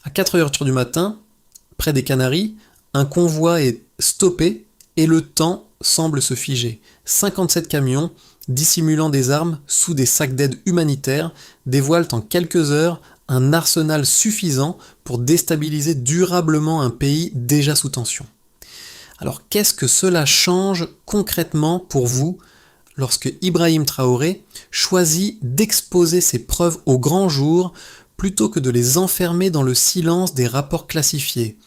À 4h du matin, près des Canaries, un convoi est stoppé et le temps semble se figer. 57 camions, dissimulant des armes sous des sacs d'aide humanitaire, dévoilent en quelques heures un arsenal suffisant pour déstabiliser durablement un pays déjà sous tension. Alors qu'est-ce que cela change concrètement pour vous lorsque Ibrahim Traoré choisit d'exposer ses preuves au grand jour plutôt que de les enfermer dans le silence des rapports classifiés?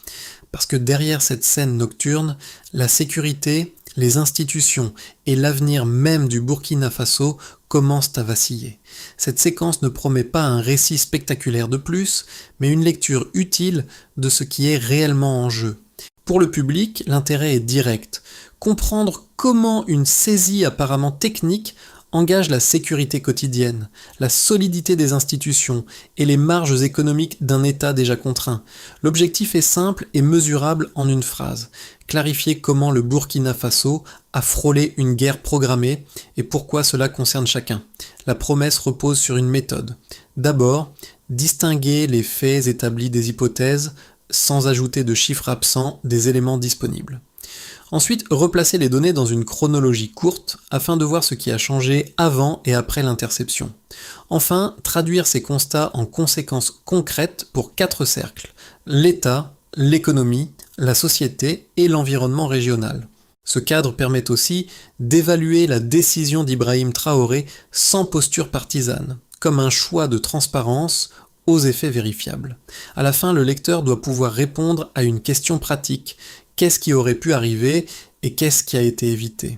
Parce que derrière cette scène nocturne, la sécurité, les institutions et l'avenir même du Burkina Faso commencent à vaciller. Cette séquence ne promet pas un récit spectaculaire de plus, mais une lecture utile de ce qui est réellement en jeu. Pour le public, l'intérêt est direct. Comprendre comment une saisie apparemment technique engage la sécurité quotidienne, la solidité des institutions et les marges économiques d'un État déjà contraint. L'objectif est simple et mesurable en une phrase. Clarifier comment le Burkina Faso a frôlé une guerre programmée et pourquoi cela concerne chacun. La promesse repose sur une méthode. D'abord, distinguer les faits établis des hypothèses sans ajouter de chiffres absents des éléments disponibles. Ensuite, replacer les données dans une chronologie courte afin de voir ce qui a changé avant et après l'interception. Enfin, traduire ces constats en conséquences concrètes pour 4 cercles: l'État, l'économie, la société et l'environnement régional. Ce cadre permet aussi d'évaluer la décision d'Ibrahim Traoré sans posture partisane, comme un choix de transparence aux effets vérifiables. À la fin, le lecteur doit pouvoir répondre à une question pratique. Qu'est-ce qui aurait pu arriver et qu'est-ce qui a été évité?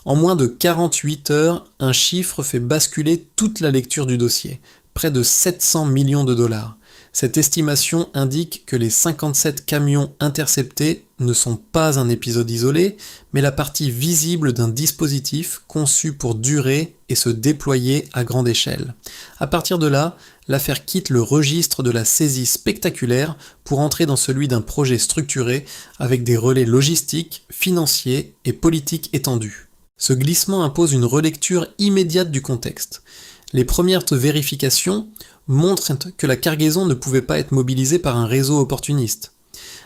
En moins de 48 heures, un chiffre fait basculer toute la lecture du dossier, près de 700 millions de dollars. Cette estimation indique que les 57 camions interceptés ne sont pas un épisode isolé, mais la partie visible d'un dispositif conçu pour durer et se déployer à grande échelle. À partir de là, l'affaire quitte le registre de la saisie spectaculaire pour entrer dans celui d'un projet structuré avec des relais logistiques, financiers et politiques étendus. Ce glissement impose une relecture immédiate du contexte. Les premières vérifications montrent que la cargaison ne pouvait pas être mobilisée par un réseau opportuniste.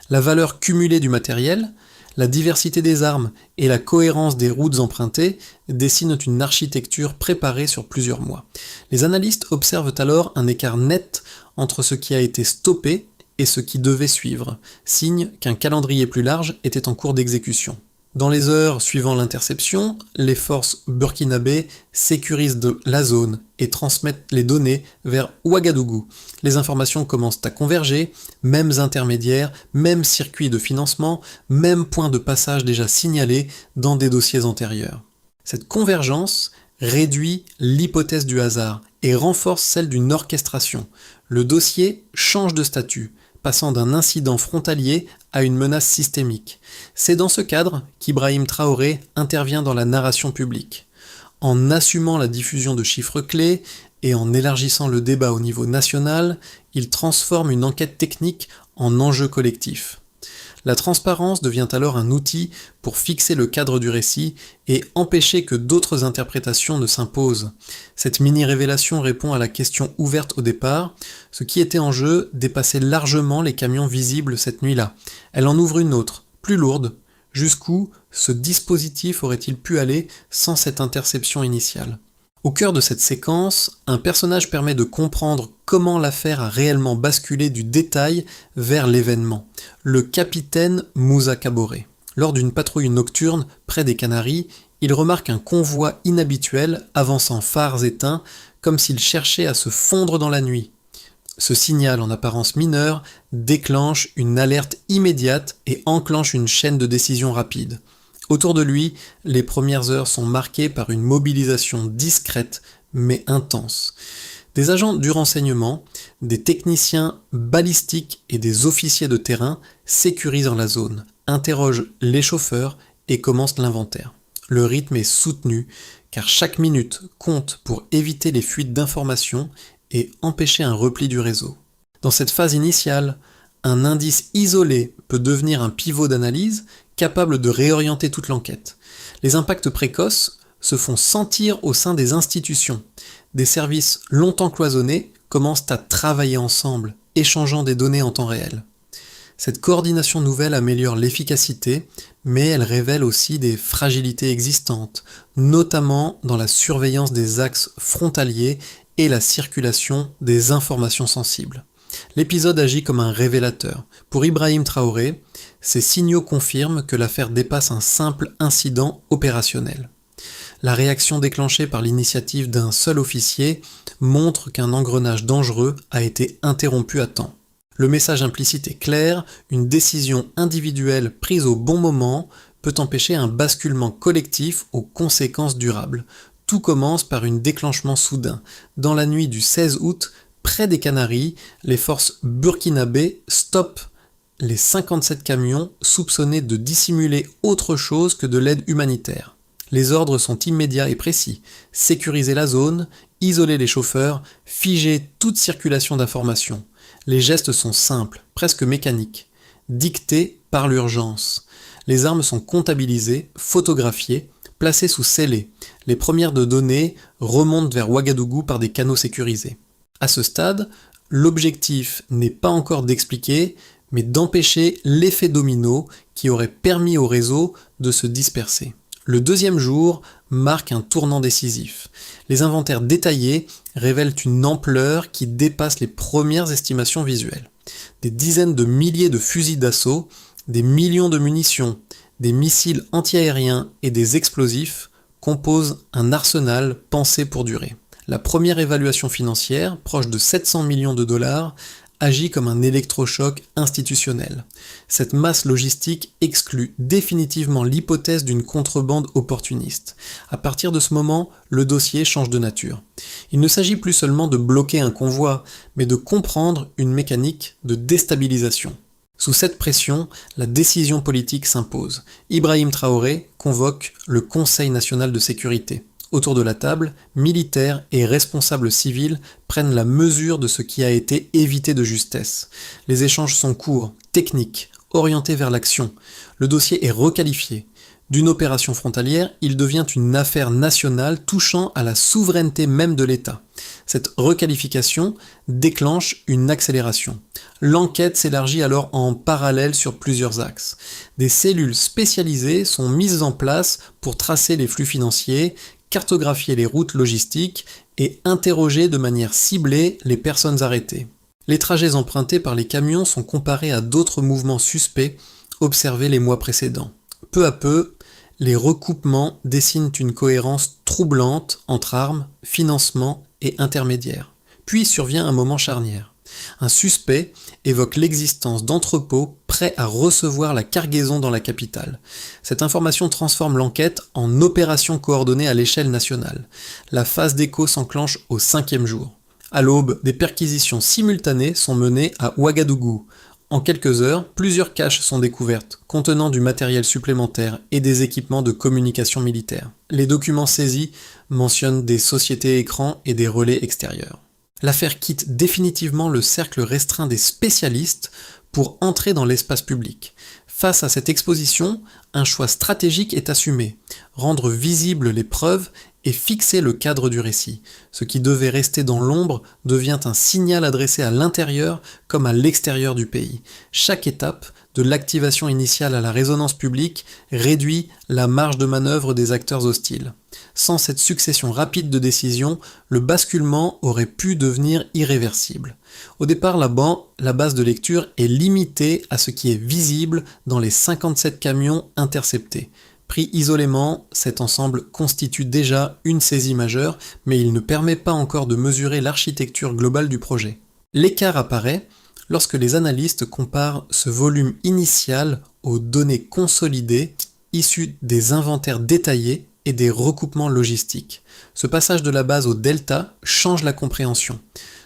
La valeur cumulée du matériel, la diversité des armes et la cohérence des routes empruntées dessinent une architecture préparée sur plusieurs mois. Les analystes observent alors un écart net entre ce qui a été stoppé et ce qui devait suivre, signe qu'un calendrier plus large était en cours d'exécution. Dans les heures suivant l'interception, les forces burkinabées sécurisent la zone et transmettent les données vers Ouagadougou. Les informations commencent à converger, mêmes intermédiaires, mêmes circuits de financement, mêmes points de passage déjà signalés dans des dossiers antérieurs. Cette convergence réduit l'hypothèse du hasard et renforce celle d'une orchestration. Le dossier change de statut, passant d'un incident frontalier à une menace systémique. C'est dans ce cadre qu'Ibrahim Traoré intervient dans la narration publique. En assumant la diffusion de chiffres clés et en élargissant le débat au niveau national, il transforme une enquête technique en enjeu collectif. La transparence devient alors un outil pour fixer le cadre du récit et empêcher que d'autres interprétations ne s'imposent. Cette mini-révélation répond à la question ouverte au départ. Ce qui était en jeu dépassait largement les camions visibles cette nuit-là. Elle en ouvre une autre, plus lourde. Jusqu'où ce dispositif aurait-il pu aller sans cette interception initiale? Au cœur de cette séquence, un personnage permet de comprendre comment l'affaire a réellement basculé du détail vers l'événement. Le capitaine Moussa Kaboré. Lors d'une patrouille nocturne près des Canaries, il remarque un convoi inhabituel avançant phares éteints comme s'il cherchait à se fondre dans la nuit. Ce signal en apparence mineur déclenche une alerte immédiate et enclenche une chaîne de décision rapide. Autour de lui, les premières heures sont marquées par une mobilisation discrète mais intense. Des agents du renseignement, des techniciens balistiques et des officiers de terrain sécurisent la zone, interrogent les chauffeurs et commencent l'inventaire. Le rythme est soutenu car chaque minute compte pour éviter les fuites d'informations et empêcher un repli du réseau. Dans cette phase initiale, un indice isolé peut devenir un pivot d'analyse capable de réorienter toute l'enquête. Les impacts précoces se font sentir au sein des institutions. Des services longtemps cloisonnés commencent à travailler ensemble, échangeant des données en temps réel. Cette coordination nouvelle améliore l'efficacité, mais elle révèle aussi des fragilités existantes, notamment dans la surveillance des axes frontaliers et la circulation des informations sensibles. L'épisode agit comme un révélateur. Pour Ibrahim Traoré, ces signaux confirment que l'affaire dépasse un simple incident opérationnel. La réaction déclenchée par l'initiative d'un seul officier montre qu'un engrenage dangereux a été interrompu à temps. Le message implicite est clair, une décision individuelle prise au bon moment peut empêcher un basculement collectif aux conséquences durables. Tout commence par un déclenchement soudain. Dans la nuit du 16 août, près des Canaries, les forces burkinabées stoppent les 57 camions soupçonnés de dissimuler autre chose que de l'aide humanitaire. Les ordres sont immédiats et précis. Sécuriser la zone, isoler les chauffeurs, figer toute circulation d'informations. Les gestes sont simples, presque mécaniques, dictés par l'urgence. Les armes sont comptabilisées, photographiées, placées sous scellés. Les premières de données remontent vers Ouagadougou par des canaux sécurisés. À ce stade, l'objectif n'est pas encore d'expliquer, mais d'empêcher l'effet domino qui aurait permis au réseau de se disperser. Le deuxième jour marque un tournant décisif. Les inventaires détaillés révèlent une ampleur qui dépasse les premières estimations visuelles. Des dizaines de milliers de fusils d'assaut, des millions de munitions, des missiles antiaériens et des explosifs composent un arsenal pensé pour durer. La première évaluation financière, proche de 700 millions de dollars, agit comme un électrochoc institutionnel. Cette masse logistique exclut définitivement l'hypothèse d'une contrebande opportuniste. À partir de ce moment, le dossier change de nature. Il ne s'agit plus seulement de bloquer un convoi, mais de comprendre une mécanique de déstabilisation. Sous cette pression, la décision politique s'impose. Ibrahim Traoré convoque le Conseil national de sécurité. Autour de la table, militaires et responsables civils prennent la mesure de ce qui a été évité de justesse. Les échanges sont courts, techniques, orientés vers l'action. Le dossier est requalifié. D'une opération frontalière, il devient une affaire nationale touchant à la souveraineté même de l'État. Cette requalification déclenche une accélération. L'enquête s'élargit alors en parallèle sur plusieurs axes. Des cellules spécialisées sont mises en place pour tracer les flux financiers, cartographier les routes logistiques et interroger de manière ciblée les personnes arrêtées. Les trajets empruntés par les camions sont comparés à d'autres mouvements suspects observés les mois précédents. Peu à peu, les recoupements dessinent une cohérence troublante entre armes, financement et intermédiaires. Puis survient un moment charnière. Un suspect évoque l'existence d'entrepôts prêts à recevoir la cargaison dans la capitale. Cette information transforme l'enquête en opération coordonnée à l'échelle nationale. La phase d'écho s'enclenche au 5e jour. À l'aube, des perquisitions simultanées sont menées à Ouagadougou. En quelques heures, plusieurs caches sont découvertes, contenant du matériel supplémentaire et des équipements de communication militaire. Les documents saisis mentionnent des sociétés écrans et des relais extérieurs. L'affaire quitte définitivement le cercle restreint des spécialistes pour entrer dans l'espace public. Face à cette exposition, un choix stratégique est assumé, rendre visibles les preuves et fixer le cadre du récit. Ce qui devait rester dans l'ombre devient un signal adressé à l'intérieur comme à l'extérieur du pays. Chaque étape, de l'activation initiale à la résonance publique, réduit la marge de manœuvre des acteurs hostiles. Sans cette succession rapide de décisions, le basculement aurait pu devenir irréversible. Au départ, la base de lecture est limitée à ce qui est visible dans les 57 camions interceptés. Pris isolément, cet ensemble constitue déjà une saisie majeure, mais il ne permet pas encore de mesurer l'architecture globale du projet. L'écart apparaît lorsque les analystes comparent ce volume initial aux données consolidées issues des inventaires détaillés et des recoupements logistiques. Ce passage de la base au delta change la compréhension.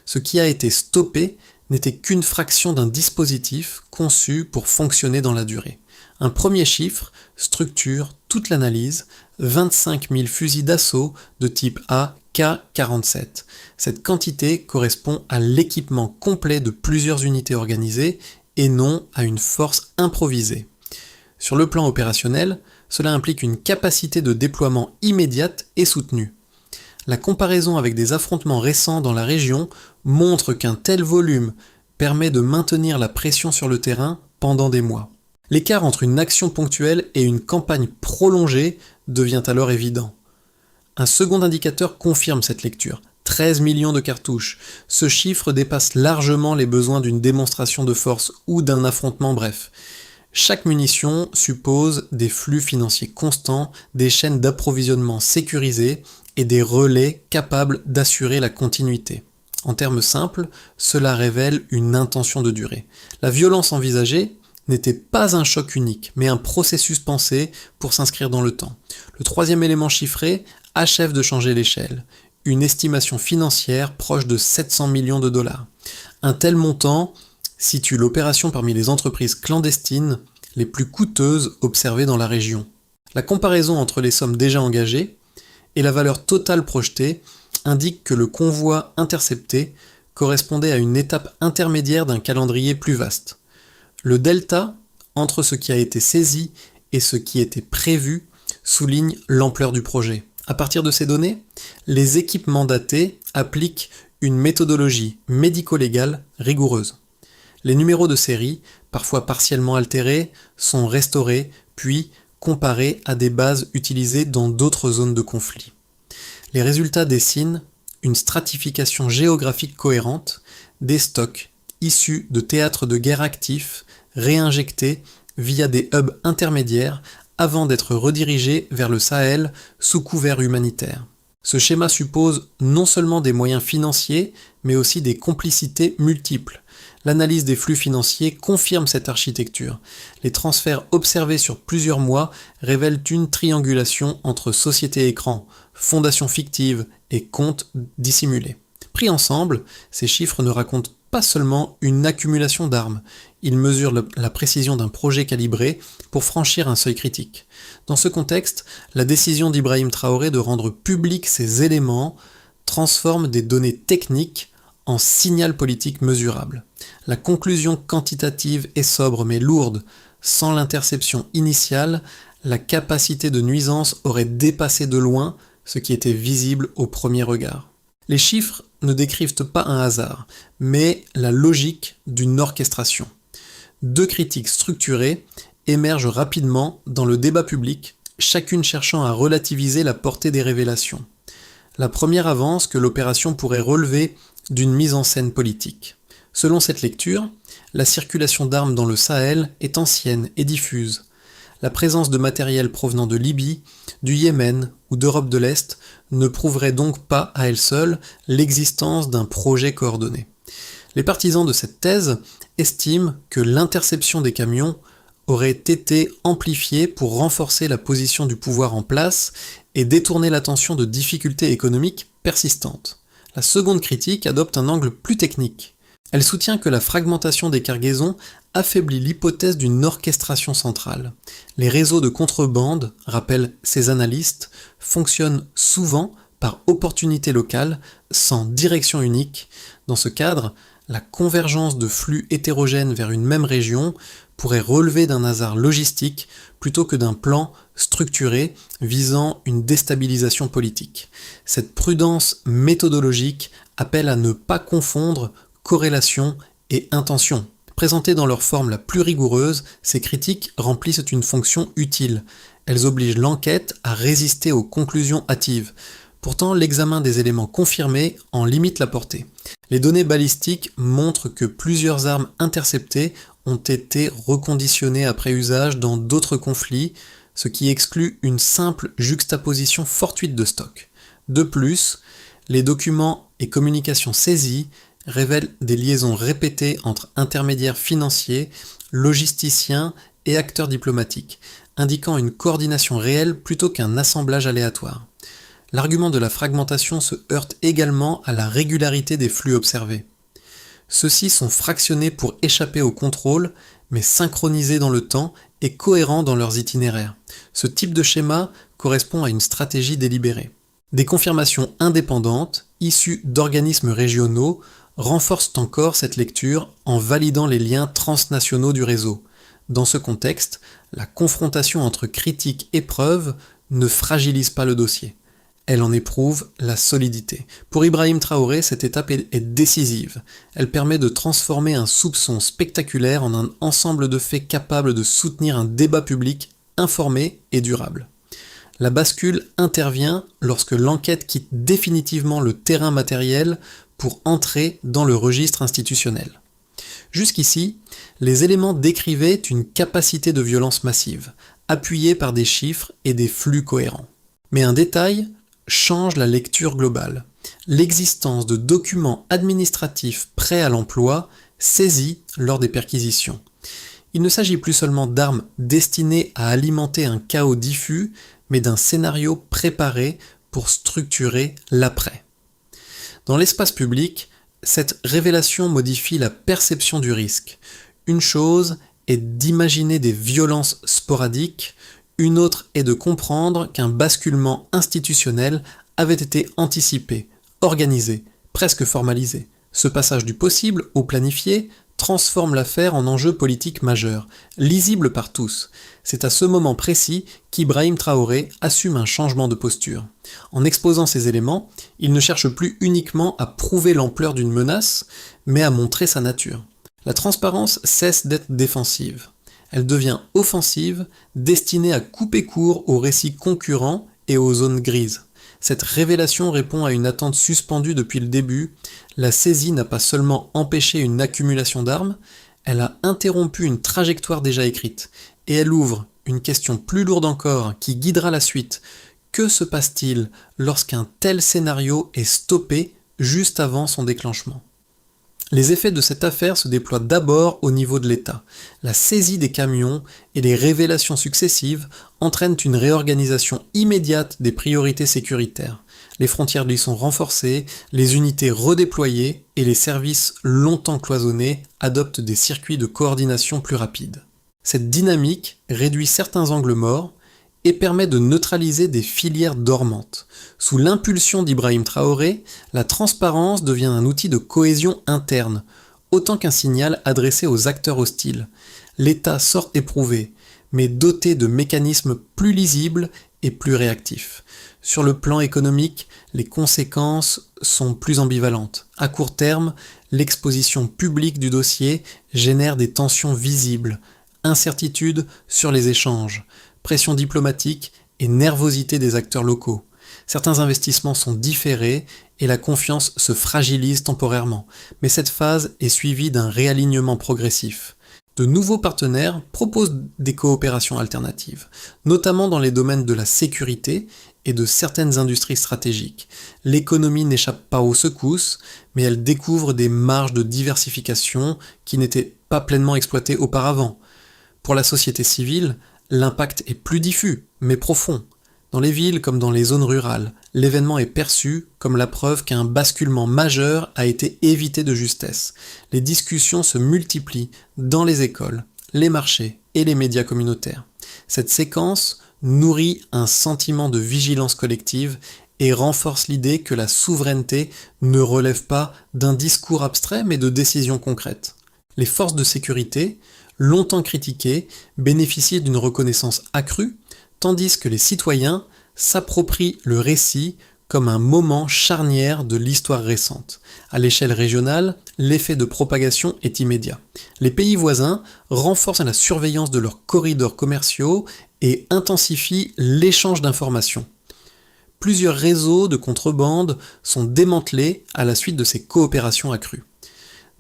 Ce qui a été stoppé n'était qu'une fraction d'un dispositif conçu pour fonctionner dans la durée. Un premier chiffre structure toute l'analyse, 25 000 fusils d'assaut de type AK-47. Cette quantité correspond à l'équipement complet de plusieurs unités organisées et non à une force improvisée. Sur le plan opérationnel, cela implique une capacité de déploiement immédiate et soutenue. La comparaison avec des affrontements récents dans la région montre qu'un tel volume, permet de maintenir la pression sur le terrain pendant des mois. L'écart entre une action ponctuelle et une campagne prolongée devient alors évident. Un second indicateur confirme cette lecture. 13 millions de cartouches. Ce chiffre dépasse largement les besoins d'une démonstration de force ou d'un affrontement bref. Chaque munition suppose des flux financiers constants, des chaînes d'approvisionnement sécurisées et des relais capables d'assurer la continuité. En termes simples, cela révèle une intention de durée. La violence envisagée n'était pas un choc unique, mais un processus pensé pour s'inscrire dans le temps. Le troisième élément chiffré achève de changer l'échelle. Une estimation financière proche de 700 millions de dollars. Un tel montant situe l'opération parmi les entreprises clandestines les plus coûteuses observées dans la région. La comparaison entre les sommes déjà engagées et la valeur totale projetée indique que le convoi intercepté correspondait à une étape intermédiaire d'un calendrier plus vaste. Le delta entre ce qui a été saisi et ce qui était prévu souligne l'ampleur du projet. À partir de ces données, les équipes mandatées appliquent une méthodologie médico-légale rigoureuse. Les numéros de série, parfois partiellement altérés, sont restaurés puis comparés à des bases utilisées dans d'autres zones de conflit. Les résultats dessinent une stratification géographique cohérente des stocks issus de théâtres de guerre actifs réinjectés via des hubs intermédiaires avant d'être redirigés vers le Sahel sous couvert humanitaire. Ce schéma suppose non seulement des moyens financiers, mais aussi des complicités multiples. L'analyse des flux financiers confirme cette architecture. Les transferts observés sur plusieurs mois révèlent une triangulation entre sociétés écrans, fondations fictives et comptes dissimulés. Pris ensemble, ces chiffres ne racontent pas seulement une accumulation d'armes, ils mesurent la précision d'un projet calibré pour franchir un seuil critique. Dans ce contexte, la décision d'Ibrahim Traoré de rendre publics ces éléments transforme des données techniques en signal politique mesurable. La conclusion quantitative est sobre mais lourde. Sans l'interception initiale, la capacité de nuisance aurait dépassé de loin ce qui était visible au premier regard. Les chiffres ne décrivent pas un hasard, mais la logique d'une orchestration. Deux critiques structurées émergent rapidement dans le débat public, chacune cherchant à relativiser la portée des révélations. La première avance que l'opération pourrait relever d'une mise en scène politique. Selon cette lecture, la circulation d'armes dans le Sahel est ancienne et diffuse. La présence de matériel provenant de Libye, du Yémen ou d'Europe de l'Est ne prouverait donc pas à elle seule l'existence d'un projet coordonné. Les partisans de cette thèse estiment que l'interception des camions aurait été amplifiée pour renforcer la position du pouvoir en place et détourner l'attention de difficultés économiques persistantes. La seconde critique adopte un angle plus technique. Elle soutient que la fragmentation des cargaisons affaiblit l'hypothèse d'une orchestration centrale. Les réseaux de contrebande, rappellent ces analystes, fonctionnent souvent par opportunité locale, sans direction unique. Dans ce cadre, la convergence de flux hétérogènes vers une même région pourrait relever d'un hasard logistique plutôt que d'un plan structuré visant une déstabilisation politique. Cette prudence méthodologique appelle à ne pas confondre corrélation et intention. Présentées dans leur forme la plus rigoureuse, ces critiques remplissent une fonction utile. Elles obligent l'enquête à résister aux conclusions hâtives. Pourtant, l'examen des éléments confirmés en limite la portée. Les données balistiques montrent que plusieurs armes interceptées ont été reconditionnées après usage dans d'autres conflits, ce qui exclut une simple juxtaposition fortuite de stock. De plus, les documents et communications saisis révèlent des liaisons répétées entre intermédiaires financiers, logisticiens et acteurs diplomatiques, indiquant une coordination réelle plutôt qu'un assemblage aléatoire. L'argument de la fragmentation se heurte également à la régularité des flux observés. Ceux-ci sont fractionnés pour échapper au contrôle, mais synchronisés dans le temps et cohérents dans leurs itinéraires. Ce type de schéma correspond à une stratégie délibérée. Des confirmations indépendantes, issues d'organismes régionaux, renforcent encore cette lecture en validant les liens transnationaux du réseau. Dans ce contexte, la confrontation entre critique et preuve ne fragilise pas le dossier. elle en éprouve la solidité. Pour Ibrahim Traoré, cette étape est décisive. Elle permet de transformer un soupçon spectaculaire en un ensemble de faits capables de soutenir un débat public informé et durable. La bascule intervient lorsque l'enquête quitte définitivement le terrain matériel pour entrer dans le registre institutionnel. Jusqu'ici, les éléments décrivaient une capacité de violence massive, appuyée par des chiffres et des flux cohérents. Mais un détail change la lecture globale. L'existence de documents administratifs prêts à l'emploi saisis lors des perquisitions. Il ne s'agit plus seulement d'armes destinées à alimenter un chaos diffus, mais d'un scénario préparé pour structurer l'après. Dans l'espace public, cette révélation modifie la perception du risque. Une chose est d'imaginer des violences sporadiques, une autre est de comprendre qu'un basculement institutionnel avait été anticipé, organisé, presque formalisé. Ce passage du possible au planifié transforme l'affaire en enjeu politique majeur, lisible par tous. C'est à ce moment précis qu'Ibrahim Traoré assume un changement de posture. En exposant ces éléments, il ne cherche plus uniquement à prouver l'ampleur d'une menace, mais à montrer sa nature. La transparence cesse d'être défensive. Elle devient offensive, destinée à couper court aux récits concurrents et aux zones grises. Cette révélation répond à une attente suspendue depuis le début. La saisie n'a pas seulement empêché une accumulation d'armes, elle a interrompu une trajectoire déjà écrite. Et elle ouvre une question plus lourde encore qui guidera la suite. Que se passe-t-il lorsqu'un tel scénario est stoppé juste avant son déclenchement ? Les effets de cette affaire se déploient d'abord au niveau de l'État. La saisie des camions et les révélations successives entraînent une réorganisation immédiate des priorités sécuritaires. Les frontières y sont renforcées, les unités redéployées et les services longtemps cloisonnés adoptent des circuits de coordination plus rapides. Cette dynamique réduit certains angles morts et permet de neutraliser des filières dormantes. Sous l'impulsion d'Ibrahim Traoré, la transparence devient un outil de cohésion interne, autant qu'un signal adressé aux acteurs hostiles. L'État sort éprouvé, mais doté de mécanismes plus lisibles et plus réactifs. Sur le plan économique, les conséquences sont plus ambivalentes. À court terme, l'exposition publique du dossier génère des tensions visibles, incertitude sur les échanges, pression diplomatique et nervosité des acteurs locaux. Certains investissements sont différés et la confiance se fragilise temporairement, mais cette phase est suivie d'un réalignement progressif. De nouveaux partenaires proposent des coopérations alternatives, notamment dans les domaines de la sécurité et de certaines industries stratégiques. L'économie n'échappe pas aux secousses, mais elle découvre des marges de diversification qui n'étaient pas pleinement exploitées auparavant. Pour la société civile, l'impact est plus diffus, mais profond. Dans les villes comme dans les zones rurales, l'événement est perçu comme la preuve qu'un basculement majeur a été évité de justesse. Les discussions se multiplient dans les écoles, les marchés et les médias communautaires. Cette séquence nourrit un sentiment de vigilance collective et renforce l'idée que la souveraineté ne relève pas d'un discours abstrait mais de décisions concrètes. Les forces de sécurité, longtemps critiquées, bénéficient d'une reconnaissance accrue, tandis que les citoyens s'approprient le récit comme un moment charnière de l'histoire récente. À l'échelle régionale, l'effet de propagation est immédiat. Les pays voisins renforcent la surveillance de leurs corridors commerciaux et intensifient l'échange d'informations. Plusieurs réseaux de contrebande sont démantelés à la suite de ces coopérations accrues.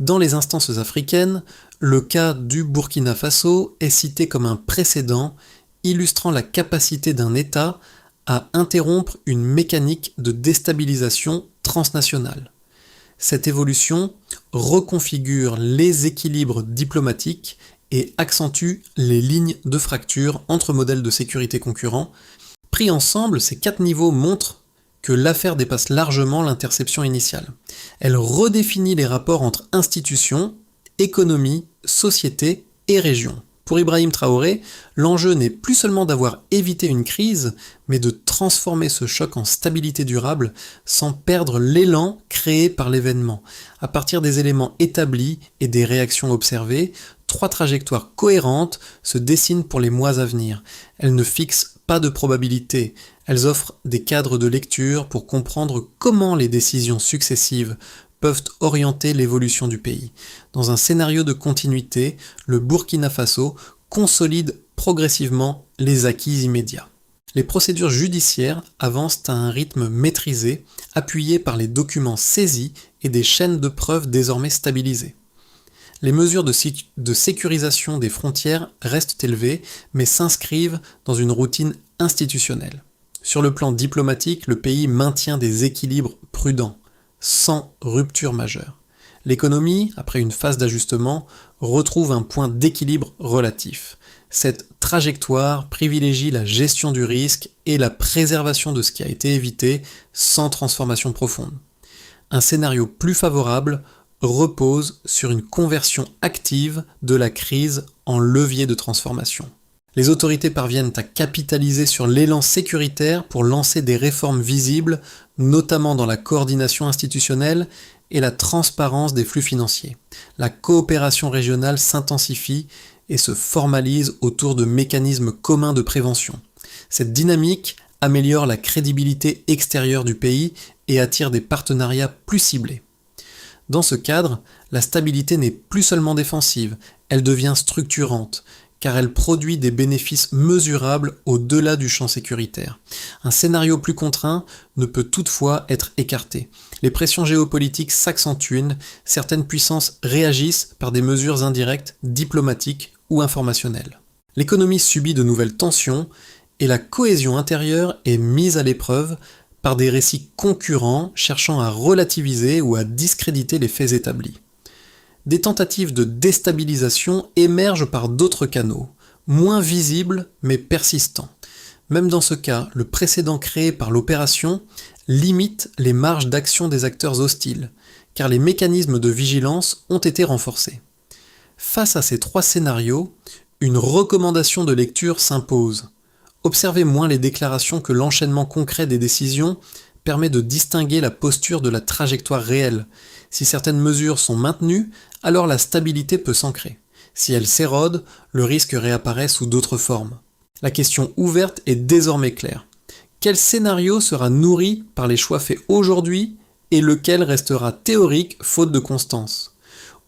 Dans les instances africaines, le cas du Burkina Faso est cité comme un précédent illustrant la capacité d'un État à interrompre une mécanique de déstabilisation transnationale. Cette évolution reconfigure les équilibres diplomatiques et accentue les lignes de fracture entre modèles de sécurité concurrents. Pris ensemble, ces 4 niveaux montrent que l'affaire dépasse largement l'interception initiale. Elle redéfinit les rapports entre institutions, économie, société et région. Pour Ibrahim Traoré, l'enjeu n'est plus seulement d'avoir évité une crise, mais de transformer ce choc en stabilité durable sans perdre l'élan créé par l'événement. À partir des éléments établis et des réactions observées, 3 trajectoires cohérentes se dessinent pour les mois à venir. Elles ne fixent pas de probabilité, elles offrent des cadres de lecture pour comprendre comment les décisions successives peuvent orienter l'évolution du pays. Dans un scénario de continuité, le Burkina Faso consolide progressivement les acquis immédiats. Les procédures judiciaires avancent à un rythme maîtrisé, appuyé par les documents saisis et des chaînes de preuves désormais stabilisées. Les mesures de sécurisation des frontières restent élevées, mais s'inscrivent dans une routine institutionnelle. Sur le plan diplomatique, le pays maintient des équilibres prudents, sans rupture majeure. L'économie, après une phase d'ajustement, retrouve un point d'équilibre relatif. Cette trajectoire privilégie la gestion du risque et la préservation de ce qui a été évité sans transformation profonde. Un scénario plus favorable repose sur une conversion active de la crise en levier de transformation. Les autorités parviennent à capitaliser sur l'élan sécuritaire pour lancer des réformes visibles, notamment dans la coordination institutionnelle et la transparence des flux financiers. La coopération régionale s'intensifie et se formalise autour de mécanismes communs de prévention. Cette dynamique améliore la crédibilité extérieure du pays et attire des partenariats plus ciblés. Dans ce cadre, la stabilité n'est plus seulement défensive, elle devient structurante, car elle produit des bénéfices mesurables au-delà du champ sécuritaire. Un scénario plus contraint ne peut toutefois être écarté. Les pressions géopolitiques s'accentuent, certaines puissances réagissent par des mesures indirectes, diplomatiques ou informationnelles. L'économie subit de nouvelles tensions et la cohésion intérieure est mise à l'épreuve par des récits concurrents cherchant à relativiser ou à discréditer les faits établis. Des tentatives de déstabilisation émergent par d'autres canaux, moins visibles mais persistants. Même dans ce cas, le précédent créé par l'opération limite les marges d'action des acteurs hostiles, car les mécanismes de vigilance ont été renforcés. Face à ces trois scénarios, une recommandation de lecture s'impose. Observez moins les déclarations que l'enchaînement concret des décisions permet de distinguer la posture de la trajectoire réelle. Si certaines mesures sont maintenues, alors la stabilité peut s'ancrer. Si elles s'érodent, le risque réapparaît sous d'autres formes. La question ouverte est désormais claire. Quel scénario sera nourri par les choix faits aujourd'hui et lequel restera théorique faute de constance ?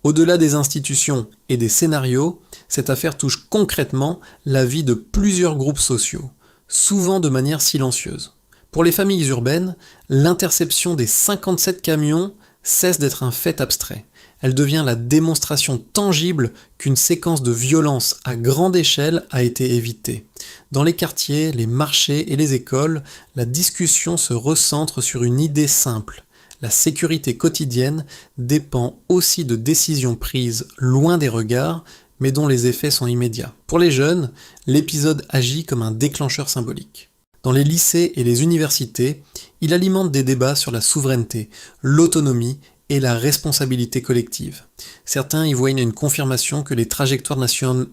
Au-delà des institutions et des scénarios, cette affaire touche concrètement la vie de plusieurs groupes sociaux, souvent de manière silencieuse. Pour les familles urbaines, l'interception des 57 camions cesse d'être un fait abstrait. Elle devient la démonstration tangible qu'une séquence de violence à grande échelle a été évitée. Dans les quartiers, les marchés et les écoles, la discussion se recentre sur une idée simple. La sécurité quotidienne dépend aussi de décisions prises loin des regards, mais dont les effets sont immédiats. Pour les jeunes, l'épisode agit comme un déclencheur symbolique. Dans les lycées et les universités, il alimente des débats sur la souveraineté, l'autonomie et la responsabilité collective. Certains y voient une confirmation que les trajectoires nationales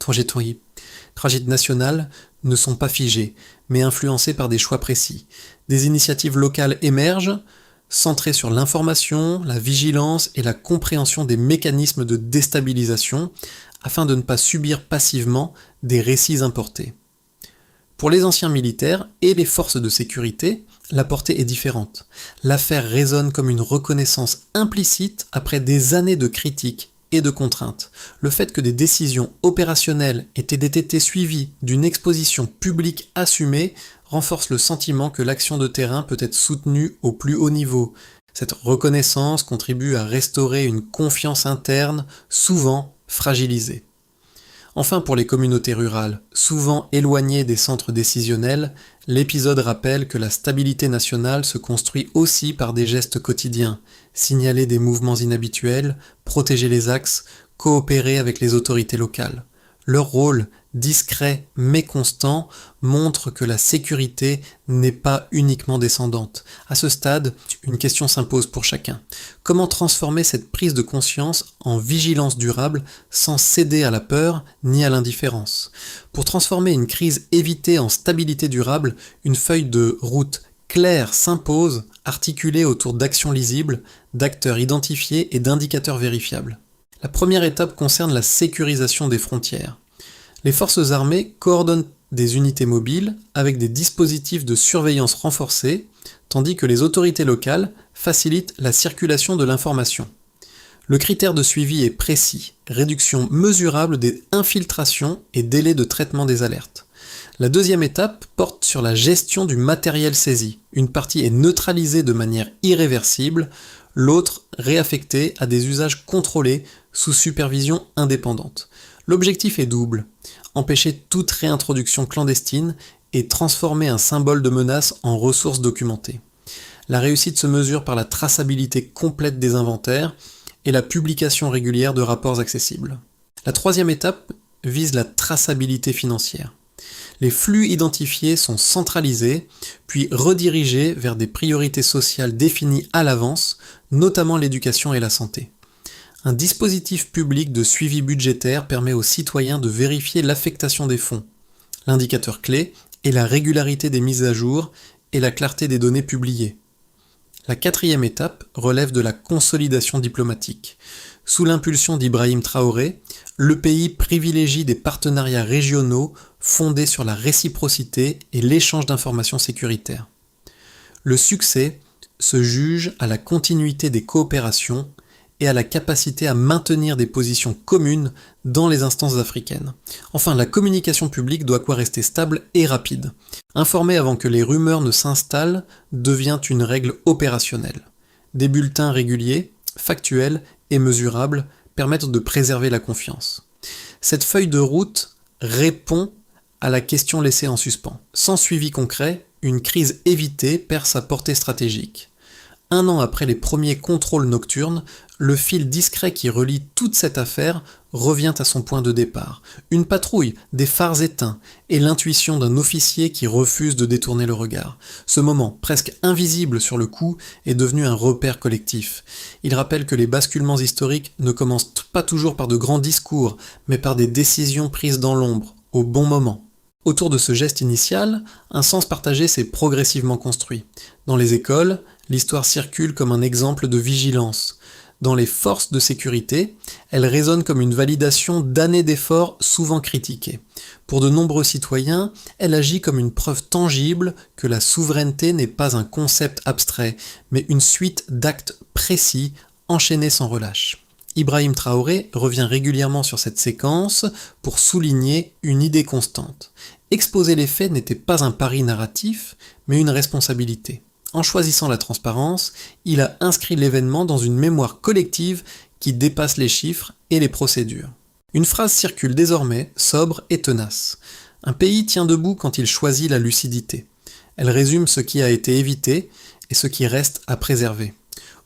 ne sont pas figées, mais influencées par des choix précis. Des initiatives locales émergent, centrées sur l'information, la vigilance et la compréhension des mécanismes de déstabilisation, afin de ne pas subir passivement des récits importés. Pour les anciens militaires et les forces de sécurité, la portée est différente. L'affaire résonne comme une reconnaissance implicite après des années de critiques et de contraintes. Le fait que des décisions opérationnelles aient été suivies d'une exposition publique assumée renforce le sentiment que l'action de terrain peut être soutenue au plus haut niveau. Cette reconnaissance contribue à restaurer une confiance interne, souvent fragilisée. Enfin, pour les communautés rurales, souvent éloignées des centres décisionnels, l'épisode rappelle que la stabilité nationale se construit aussi par des gestes quotidiens, signaler des mouvements inhabituels, protéger les axes, coopérer avec les autorités locales. Leur rôle, discret mais constant, montre que la sécurité n'est pas uniquement descendante. À ce stade, une question s'impose pour chacun. Comment transformer cette prise de conscience en vigilance durable sans céder à la peur ni à l'indifférence ? Pour transformer une crise évitée en stabilité durable, une feuille de route claire s'impose, articulée autour d'actions lisibles, d'acteurs identifiés et d'indicateurs vérifiables. La première étape concerne la sécurisation des frontières. Les forces armées coordonnent des unités mobiles avec des dispositifs de surveillance renforcés, tandis que les autorités locales facilitent la circulation de l'information. Le critère de suivi est précis, réduction mesurable des infiltrations et délai de traitement des alertes. La deuxième étape porte sur la gestion du matériel saisi. Une partie est neutralisée de manière irréversible, l'autre réaffectée à des usages contrôlés sous supervision indépendante. L'objectif est double, empêcher toute réintroduction clandestine et transformer un symbole de menace en ressource documentée. La réussite se mesure par la traçabilité complète des inventaires et la publication régulière de rapports accessibles. La troisième étape vise la traçabilité financière. Les flux identifiés sont centralisés, puis redirigés vers des priorités sociales définies à l'avance, notamment l'éducation et la santé. Un dispositif public de suivi budgétaire permet aux citoyens de vérifier l'affectation des fonds. L'indicateur clé est la régularité des mises à jour et la clarté des données publiées. La quatrième étape relève de la consolidation diplomatique. Sous l'impulsion d'Ibrahim Traoré, le pays privilégie des partenariats régionaux fondés sur la réciprocité et l'échange d'informations sécuritaires. Le succès se juge à la continuité des coopérations et à la capacité à maintenir des positions communes dans les instances africaines. Enfin, la communication publique doit rester stable et rapide. Informer avant que les rumeurs ne s'installent devient une règle opérationnelle. Des bulletins réguliers, factuels et mesurables permettent de préserver la confiance. Cette feuille de route répond à la question laissée en suspens. Sans suivi concret, une crise évitée perd sa portée stratégique. 1 an après les premiers contrôles nocturnes, le fil discret qui relie toute cette affaire revient à son point de départ. Une patrouille, des phares éteints et l'intuition d'un officier qui refuse de détourner le regard. Ce moment, presque invisible sur le coup, est devenu un repère collectif. Il rappelle que les basculements historiques ne commencent pas toujours par de grands discours, mais par des décisions prises dans l'ombre, au bon moment. Autour de ce geste initial, un sens partagé s'est progressivement construit. Dans les écoles, l'histoire circule comme un exemple de vigilance. Dans les forces de sécurité, elle résonne comme une validation d'années d'efforts souvent critiqués. Pour de nombreux citoyens, elle agit comme une preuve tangible que la souveraineté n'est pas un concept abstrait, mais une suite d'actes précis, enchaînés sans relâche. Ibrahim Traoré revient régulièrement sur cette séquence pour souligner une idée constante. Exposer les faits n'était pas un pari narratif, mais une responsabilité. En choisissant la transparence, il a inscrit l'événement dans une mémoire collective qui dépasse les chiffres et les procédures. Une phrase circule désormais, sobre et tenace. Un pays tient debout quand il choisit la lucidité. Elle résume ce qui a été évité et ce qui reste à préserver.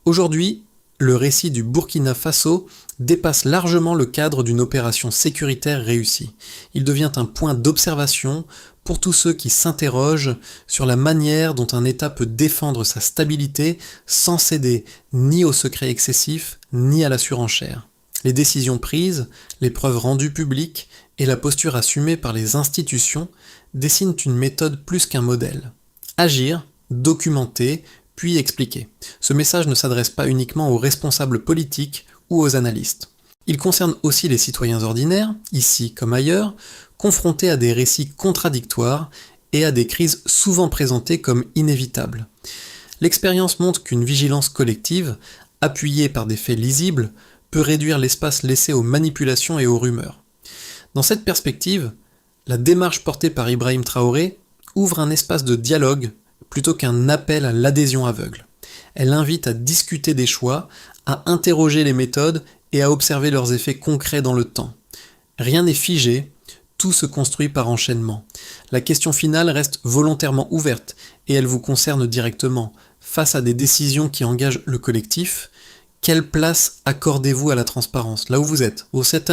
Aujourd'hui, le récit du Burkina Faso dépasse largement le cadre d'une opération sécuritaire réussie. Il devient un point d'observation pour tous ceux qui s'interrogent sur la manière dont un État peut défendre sa stabilité sans céder ni au secret excessif, ni à la surenchère. Les décisions prises, les preuves rendues publiques et la posture assumée par les institutions dessinent une méthode plus qu'un modèle. Agir, documenter, puis expliquer. Ce message ne s'adresse pas uniquement aux responsables politiques ou aux analystes. Il concerne aussi les citoyens ordinaires, ici comme ailleurs, confrontés à des récits contradictoires et à des crises souvent présentées comme inévitables. L'expérience montre qu'une vigilance collective, appuyée par des faits lisibles, peut réduire l'espace laissé aux manipulations et aux rumeurs. Dans cette perspective, la démarche portée par Ibrahim Traoré ouvre un espace de dialogue plutôt qu'un appel à l'adhésion aveugle. Elle invite à discuter des choix, à interroger les méthodes et à observer leurs effets concrets dans le temps. Rien n'est figé, tout se construit par enchaînement. La question finale reste volontairement ouverte et elle vous concerne directement. Face à des décisions qui engagent le collectif, quelle place accordez-vous à la transparence, là où vous êtes? Vous êtes